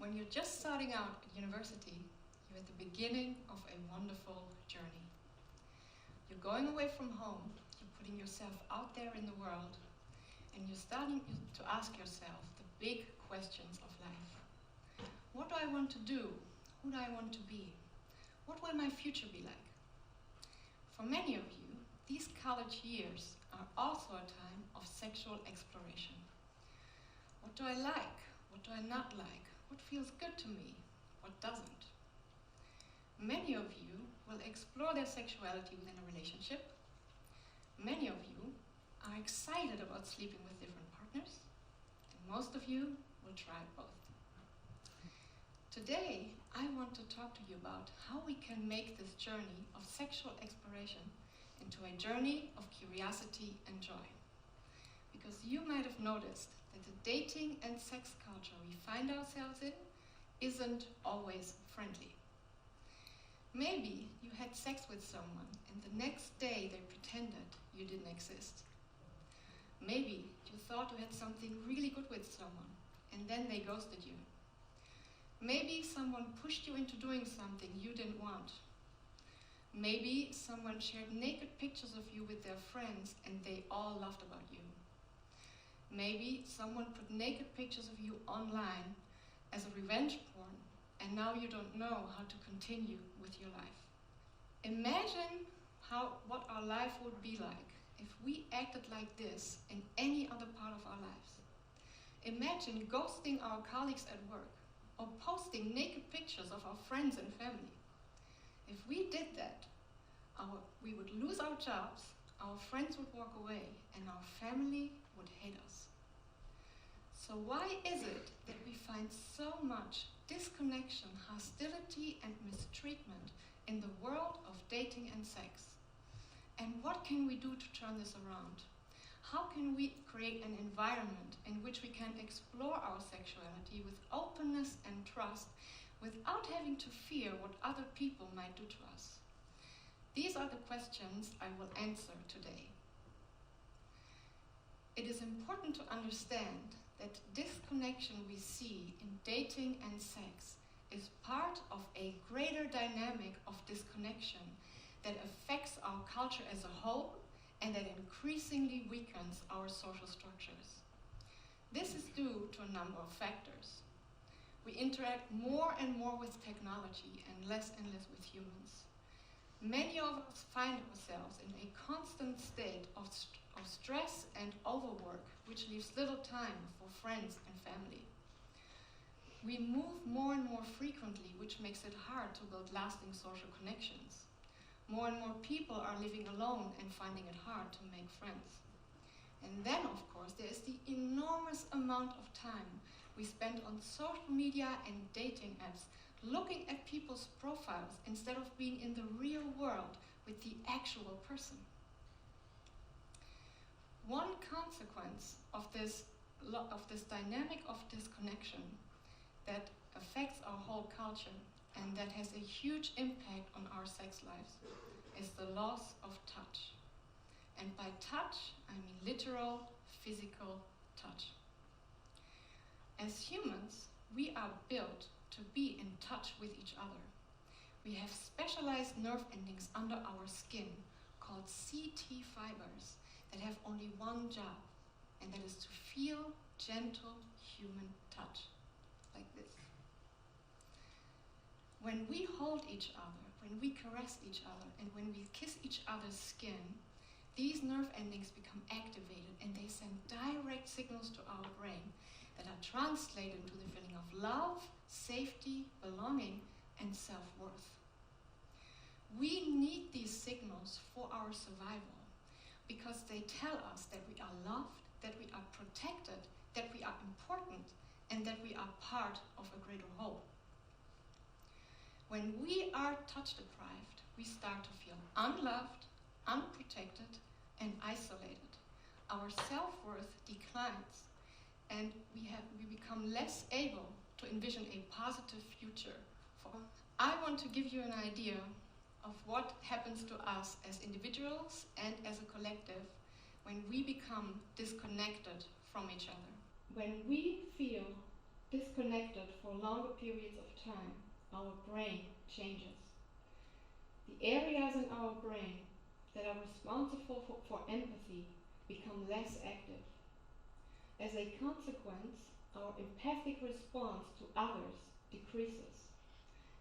When you're just starting out at university, you're at the beginning of a wonderful journey. You're going away from home, you're putting yourself out there in the world, and you're starting to ask yourself the big questions of life. What do I want to do? Who do I want to be? What will my future be like? For many of you, these college years are also a time of sexual exploration. What do I like? What do I not like? What feels good to me? What doesn't? Many of you will explore their sexuality within a relationship. Many of you are excited about sleeping with different partners, and most of you will try both. Today, I want to talk to you about how we can make this journey of sexual exploration into a journey of curiosity and joy. Because you might have noticed that the dating and sex culture we find ourselves in isn't always friendly. Maybe you had sex with someone and the next day they pretended you didn't exist. Maybe you thought you had something really good with someone and then they ghosted you. Maybe someone pushed you into doing something you didn't want. Maybe someone shared naked pictures of you with their friends and they all laughed about you. Maybe someone put naked pictures of you online as a revenge porn, and now you don't know how to continue with your life. Imagine what our life would be like if we acted like this in any other part of our lives. Imagine ghosting our colleagues at work or posting naked pictures of our friends and family. If we did that, we would lose our jobs, our friends would walk away, and our family would hate us. So why is it that we find so much disconnection, hostility, and mistreatment in the world of dating and sex? And what can we do to turn this around? How can we create an environment in which we can explore our sexuality with openness and trust without having to fear what other people might do to us? These are the questions I will answer today. It is important to understand that disconnection we see in dating and sex is part of a greater dynamic of disconnection that affects our culture as a whole and that increasingly weakens our social structures. This is due to a number of factors. We interact more and more with technology and less with humans. Many of us find ourselves in a constant state of stress and overwork, which leaves little time for friends and family. We move more and more frequently, which makes it hard to build lasting social connections. More and more people are living alone and finding it hard to make friends. And then, of course, there is the enormous amount of time we spend on social media and dating apps looking at people's profiles instead of being in the real world with the actual person. One consequence of this dynamic of disconnection that affects our whole culture and that has a huge impact on our sex lives is the loss of touch. And by touch, I mean literal, physical touch. As humans, we are built to be in touch with each other. We have specialized nerve endings under our skin called CT fibers that have only one job, and that is to feel gentle human touch, like this. When we hold each other, when we caress each other, and when we kiss each other's skin, these nerve endings become activated and they send direct signals to our brain that are translated into the feeling of love, safety, belonging, and self-worth. We need these signals for our survival because they tell us that we are loved, that we are protected, that we are important, and that we are part of a greater whole. When we are touch deprived, we start to feel unloved, unprotected, and isolated. Our self-worth declines, and we become less able to envision a positive future. I want to give you an idea of what happens to us as individuals and as a collective when we become disconnected from each other. When we feel disconnected for longer periods of time, our brain changes. The areas in our brain that are responsible for empathy become less active. As a consequence, our empathic response to others decreases.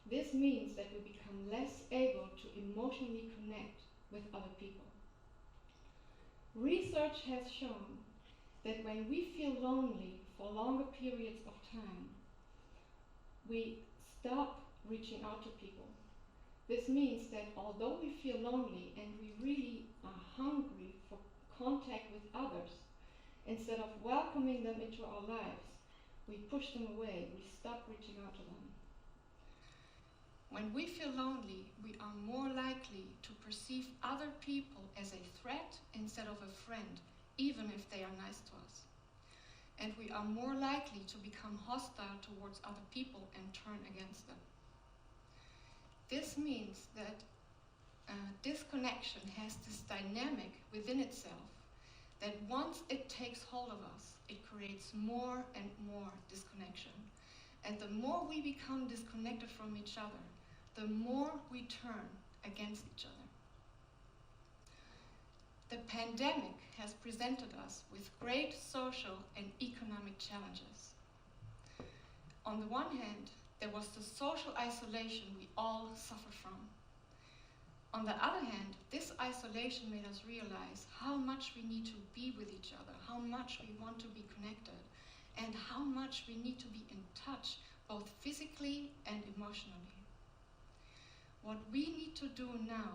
This means that we become less able to emotionally connect with other people. Research has shown that when we feel lonely for longer periods of time, we stop reaching out to people. This means that although we feel lonely and we really are hungry for contact with others, instead of welcoming them into our lives, we push them away, we stop reaching out to them. When we feel lonely, we are more likely to perceive other people as a threat instead of a friend, even if they are nice to us. And we are more likely to become hostile towards other people and turn against them. This means that disconnection has this dynamic within itself that once it takes hold of us, it creates more and more disconnection. And the more we become disconnected from each other, the more we turn against each other. The pandemic has presented us with great social and economic challenges. On the one hand, there was the social isolation we all suffer from. On the other hand, this isolation made us realize how much we need to be with each other, how much we want to be connected, and how much we need to be in touch, both physically and emotionally. What we need to do now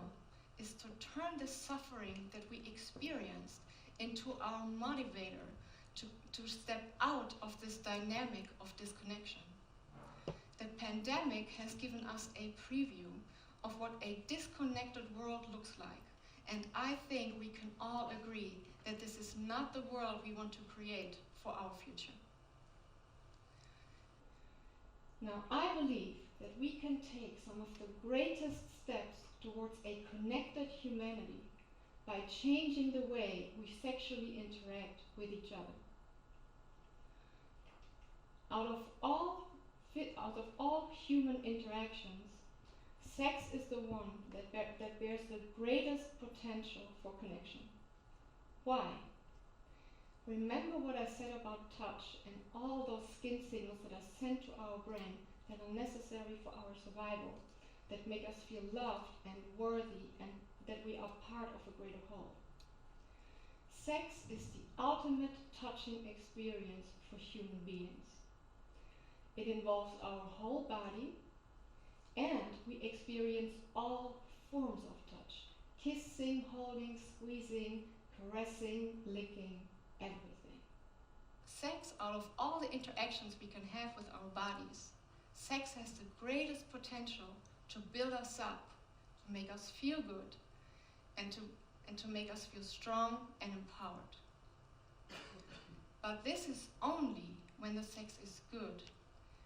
is to turn the suffering that we experienced into our motivator to step out of this dynamic of disconnection. The pandemic has given us a preview of what a disconnected world looks like, and I think we can all agree that this is not the world we want to create for our future. Now, I believe that we can take some of the greatest steps towards a connected humanity by changing the way we sexually interact with each other. Out of all human interactions, sex is the one that bears the greatest potential for connection. Why? Remember what I said about touch and all those skin signals that are sent to our brain that are necessary for our survival, that make us feel loved and worthy and that we are part of a greater whole. Sex is the ultimate touching experience for human beings. It involves our whole body, and we experience all forms of touch: kissing, holding, squeezing, caressing, licking, everything. Sex, out of all the interactions we can have with our bodies, sex has the greatest potential to build us up, to make us feel good, and to make us feel strong and empowered. But this is only when the sex is good,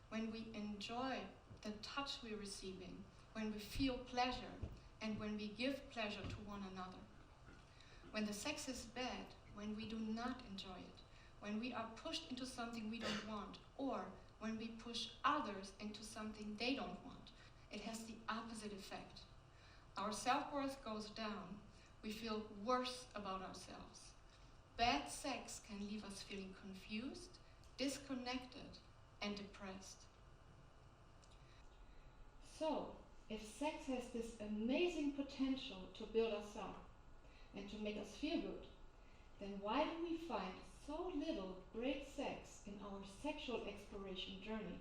when we enjoy the touch we're receiving, when we feel pleasure, and when we give pleasure to one another. When the sex is bad, when we do not enjoy it, when we are pushed into something we don't want, or when we push others into something they don't want, it has the opposite effect. Our self-worth goes down. We feel worse about ourselves. Bad sex can leave us feeling confused, disconnected, and depressed. So, if sex has this amazing potential to build us up and to make us feel good, then why do we find so little great sex in our sexual exploration journey?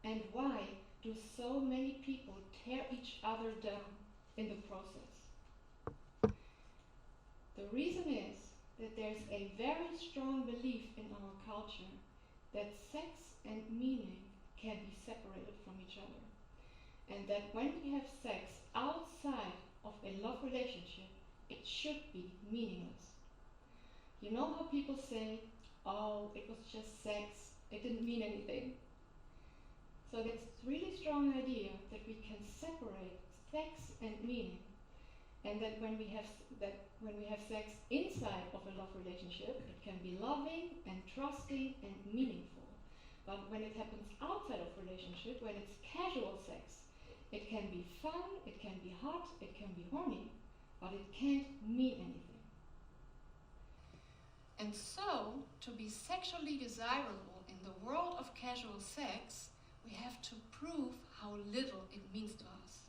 And why do so many people tear each other down in the process? The reason is that there's a very strong belief in our culture that sex and meaning can be separated from each other, and that when we have sex outside of a love relationship, it should be meaningless. You know how people say, oh, it was just sex, it didn't mean anything. So there's this really strong idea that we can separate sex and meaning, and that when we have sex inside of a love relationship, it can be loving and trusting and meaningful. But when it happens outside of relationship, when it's casual sex, it can be fun, it can be hot, it can be horny, but it can't mean anything. And so, to be sexually desirable in the world of casual sex, we have to prove how little it means to us.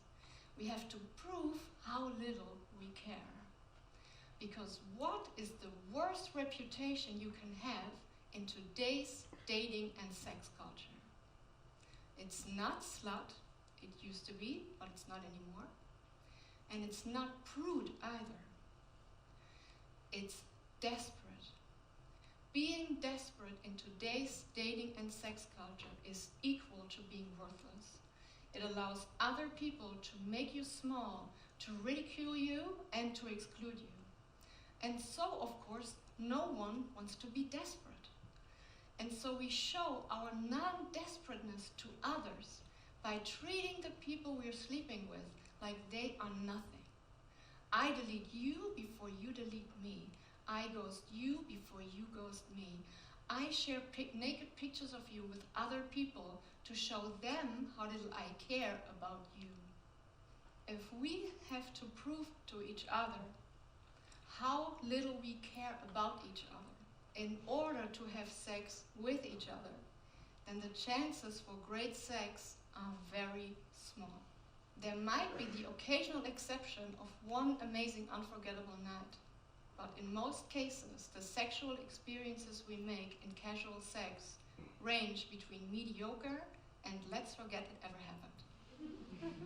We have to prove how little we care. Because what is the worst reputation you can have in today's dating and sex culture? It's not slut, it used to be, but it's not anymore. And it's not prude either. It's desperate. Being desperate in today's dating and sex culture is equal to being worthless. It allows other people to make you small, to ridicule you, and to exclude you. And so, of course, no one wants to be desperate. And so we show our non-desperateness to others by treating the people we're sleeping with like they are nothing. I delete you before you delete me. I ghost you before you ghost me. I share naked pictures of you with other people to show them how little I care about you. If we have to prove to each other how little we care about each other in order to have sex with each other, then the chances for great sex are very small. There might be the occasional exception of one amazing, unforgettable night, but in most cases, the sexual experiences we make in casual sex range between mediocre and let's forget it ever happened.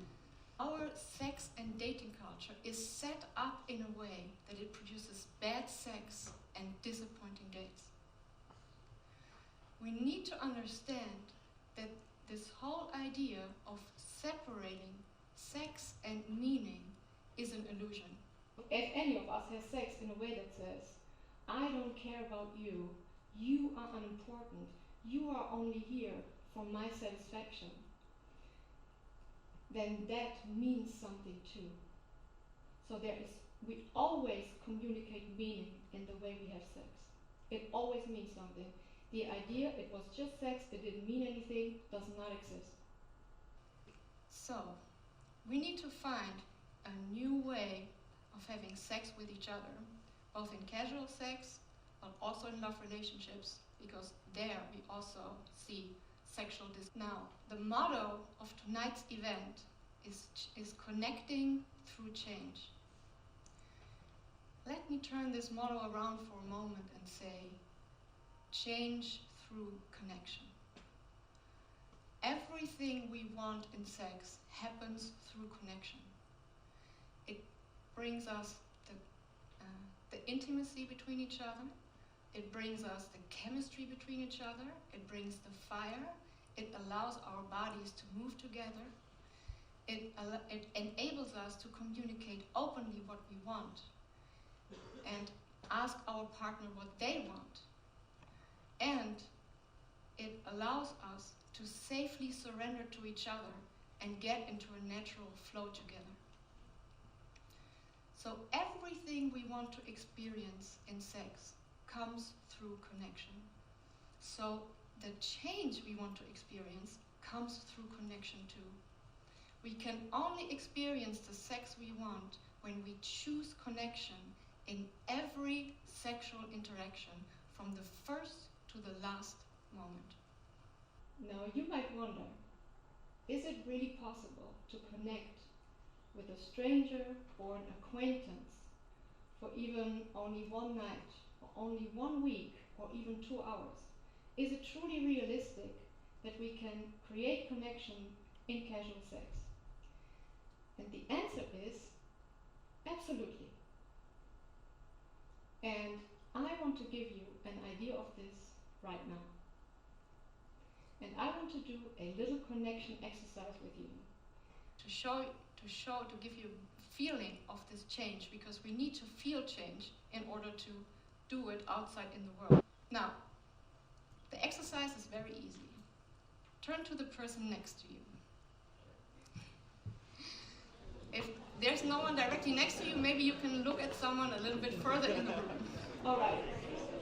Our sex and dating culture is set up in a way that it produces bad sex and disappointing dates. We need to understand that this whole idea of separating sex and meaning is an illusion. If any of us has sex in a way that says, I don't care about you, you are unimportant, you are only here for my satisfaction, then that means something too. So we always communicate meaning in the way we have sex. It always means something. The idea it was just sex, it didn't mean anything, does not exist. So, we need to find a new way of having sex with each other, both in casual sex, but also in love relationships, because there we also see sexual Now, the motto of tonight's event is connecting through change. Let me turn this motto around for a moment and say, change through connection. Everything we want in sex happens through connection. It brings us the intimacy between each other. It brings us the chemistry between each other. It brings the fire. It allows our bodies to move together. It enables us to communicate openly what we want and ask our partner what they want. And it allows us to safely surrender to each other and get into a natural flow together. So everything we want to experience in sex comes through connection. So the change we want to experience comes through connection too. We can only experience the sex we want when we choose connection in every sexual interaction, from the first to the last moment. Now you might wonder, is it really possible to connect with a stranger or an acquaintance for even only one night, or only 1 week, or even 2 hours? Is it truly realistic that we can create connection in casual sex? And the answer is absolutely. And I want to give you an idea of this right now. And I want to do a little connection exercise with you to give you a feeling of this change, because we need to feel change in order to do it outside in the world. Now, the exercise is very easy. Turn to the person next to you. If there's no one directly next to you, maybe you can look at someone a little bit further in the room. All right.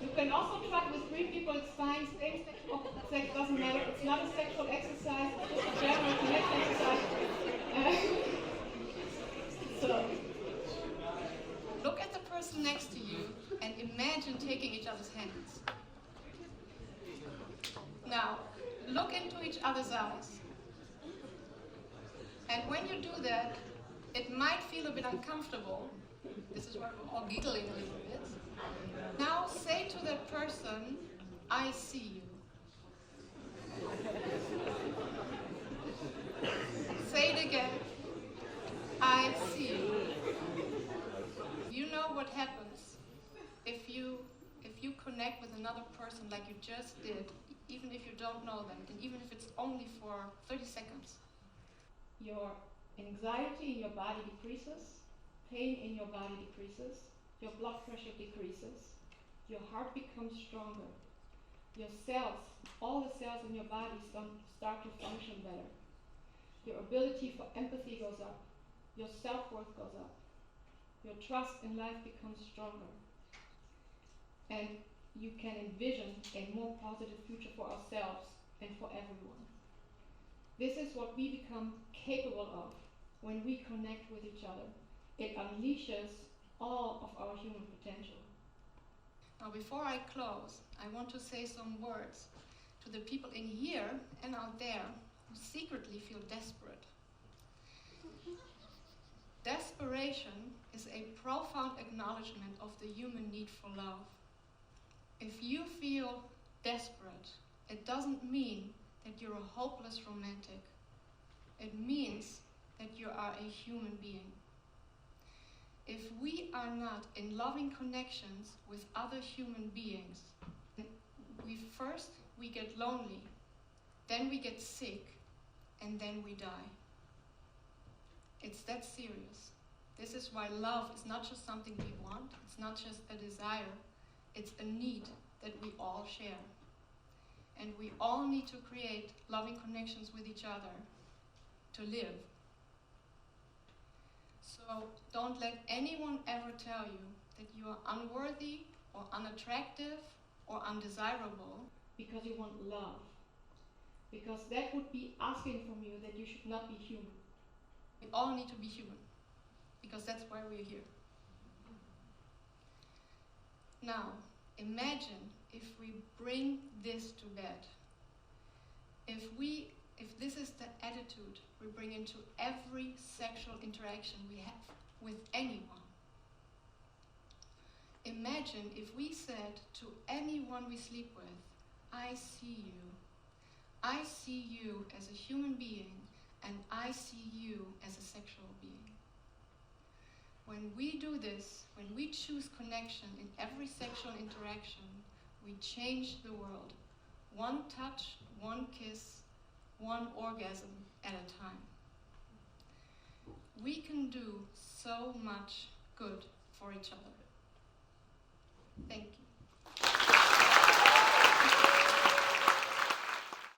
You can also try with 3 people, it's fine, same-sex, opposite sex, doesn't matter. It's not a sexual exercise, it's just a general connection exercise. So, look at the person next to you and imagine taking each other's hands. Now, look into each other's eyes. And when you do that, it might feel a bit uncomfortable. This is why we're all giggling a little bit. Now say to that person, I see you. Say it again. I see you. You know what happens if you connect with another person like you just did, even if you don't know them, and even if it's only for 30 seconds. Your anxiety in your body decreases, pain in your body decreases, your blood pressure decreases, your heart becomes stronger, your cells, all the cells in your body start to function better. Your ability for empathy goes up, your self-worth goes up, your trust in life becomes stronger, and you can envision a more positive future for ourselves and for everyone. This is what we become capable of when we connect with each other. It unleashes all of our human potential. Now, before I close, I want to say some words to the people in here and out there who secretly feel desperate. Desperation is a profound acknowledgement of the human need for love. If you feel desperate, it doesn't mean that you're a hopeless romantic. It means that you are a human being. If we are not in loving connections with other human beings, we get lonely, then we get sick, and then we die. It's that serious. This is why love is not just something we want, it's not just a desire, it's a need that we all share. And we all need to create loving connections with each other to live. So don't let anyone ever tell you that you are unworthy or unattractive or undesirable because you want love. Because that would be asking from you that you should not be human. We all need to be human, because that's why we're here. Now, imagine if we bring this to bed. If this is the attitude we bring into every sexual interaction we have with anyone. Imagine if we said to anyone we sleep with, I see you. I see you as a human being, and I see you as a sexual being. When we do this, when we choose connection in every sexual interaction, we change the world. One touch, one kiss, one orgasm at a time. We can do so much good for each other. Thank you.